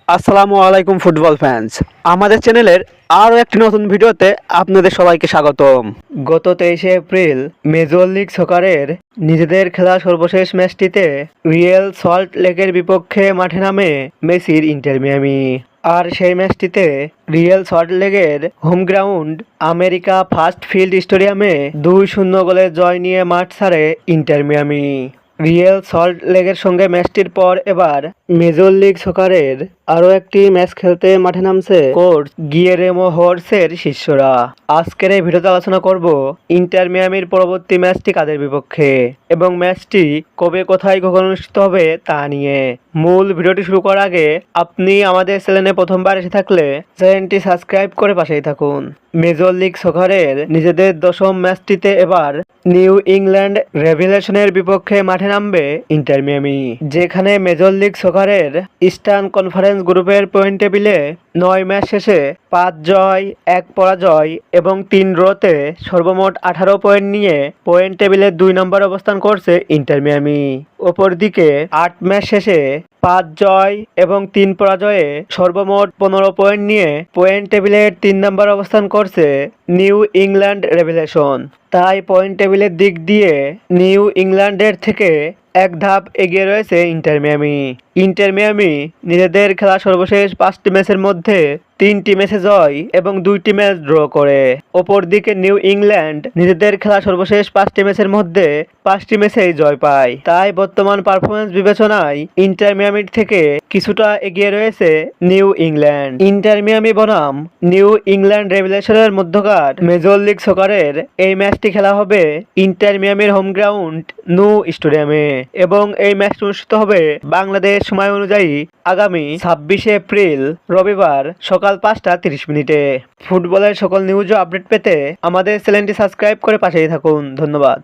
আসসালামু আলাইকুম football fans. আমাদের চ্যানেলের আরও একটি নতুন ভিডিওতে আপনাদের সবাইকে স্বাগতম। গত 23শে এপ্রিল মেজর লিগ সকারের নিজেদের খেলা সর্বশেষ ম্যাচটিতে রিয়াল সল্ট লেকের বিপক্ষে মাঠে নামে মেসির ইন্টার মিয়ামি। আর সেই ম্যাচটিতে রিয়াল সল্ট লেকের home ground America First Field স্টেডিয়ামে 2-0 গোলের জয় নিয়ে মাঠ ছাড়ে ইন্টার মিয়ামি। রিয়াল সল্ট লেকের সঙ্গে ম্যাচটির পর এবার মেজর লিগ সকারের আরও একটি ম্যাচ খেলতে মাঠে নামছে কোচ গিয়েরেমো হোর্সের শিষ্যরা। আজকের এই ভিডিওতে আলোচনা করব ইন্টার মিয়ামির পরবর্তী ম্যাচটি কাদের বিপক্ষে এবং ম্যাচটি কবে কোথায় কখন অনুষ্ঠিত হবে তা নিয়ে। মূল ভিডিওটি শুরু করার আগে আপনি আমাদের চ্যানেলে প্রথমবার এসে থাকলে চ্যানেলটি সাবস্ক্রাইব করে পাশেই থাকুন। মেজর লিগ সকারের নিজেদের দশম ম্যাচটিতে এবার নিউ ইংল্যান্ড রেভিলেশনের বিপক্ষে মাঠে নামবে ইন্টার মিয়ামি, যেখানে মেজর লিগ সকারের ইস্টার্ন কনফারেন্স গ্রুপের পয়েন্ট টেবিলে 9 ম্যাচ শেষে 5 জয় 1 পরাজয় এবং 3 ড্রতে সর্বমোট 18 পয়েন্ট নিয়ে পয়েন্ট টেবিলে 2 নম্বর অবস্থান করছে ইন্টার মিয়ামি। অপরদিকে 8 ম্যাচ শেষে 5 জয় এবং 3 পরাজয়ে সর্বমোট 15 পয়েন্ট নিয়ে পয়েন্ট টেবিলের 3 নম্বর অবস্থান করছে নিউ ইংল্যান্ড রেভিলেশন। তাই পয়েন্ট টেবিলের দিক দিয়ে নিউ ইংল্যান্ডের থেকে এক ধাপ এগিয়ে রয়েছে ইন্টার মিয়ামি। ইন্টার মিয়ামি নিজেদের খেলা সর্বশেষ 5টি ম্যাচের মধ্যে 3টি ম্যাচে জয় এবং 2টি ম্যাচ ড্র করে। অপরদিকে নিউ ইংল্যান্ড নিজেদের খেলা সর্বশেষ 5টি ম্যাচের মধ্যে 5টি ম্যাচেই জয় পায়। তাই বর্তমান পারফরমেন্স বিবেচনায় ইন্টার মিয়ামির থেকে কিছুটা এগিয়ে রয়েছে নিউ ইংল্যান্ড। ইন্টার মিয়ামি বনাম নিউ ইংল্যান্ড রেভিলেশনের মধ্যকার মেজর লিগ সকারের এই ম্যাচটি খেলা হবে ইন্টার মিয়ামির হোম গ্রাউন্ড নো স্টেডিয়ামে এবং এই ম্যাচটি অনুষ্ঠিত হবে বাংলাদেশ সময় অনুযায়ী আগামী 26শে এপ্রিল রবিবার সকাল 5টা 30 মিনিটে। ফুটবলের সকল নিউজ ও আপডেট পেতে আমাদের চ্যানেলটি সাবস্ক্রাইব করে পাশেই থাকুন। ধন্যবাদ।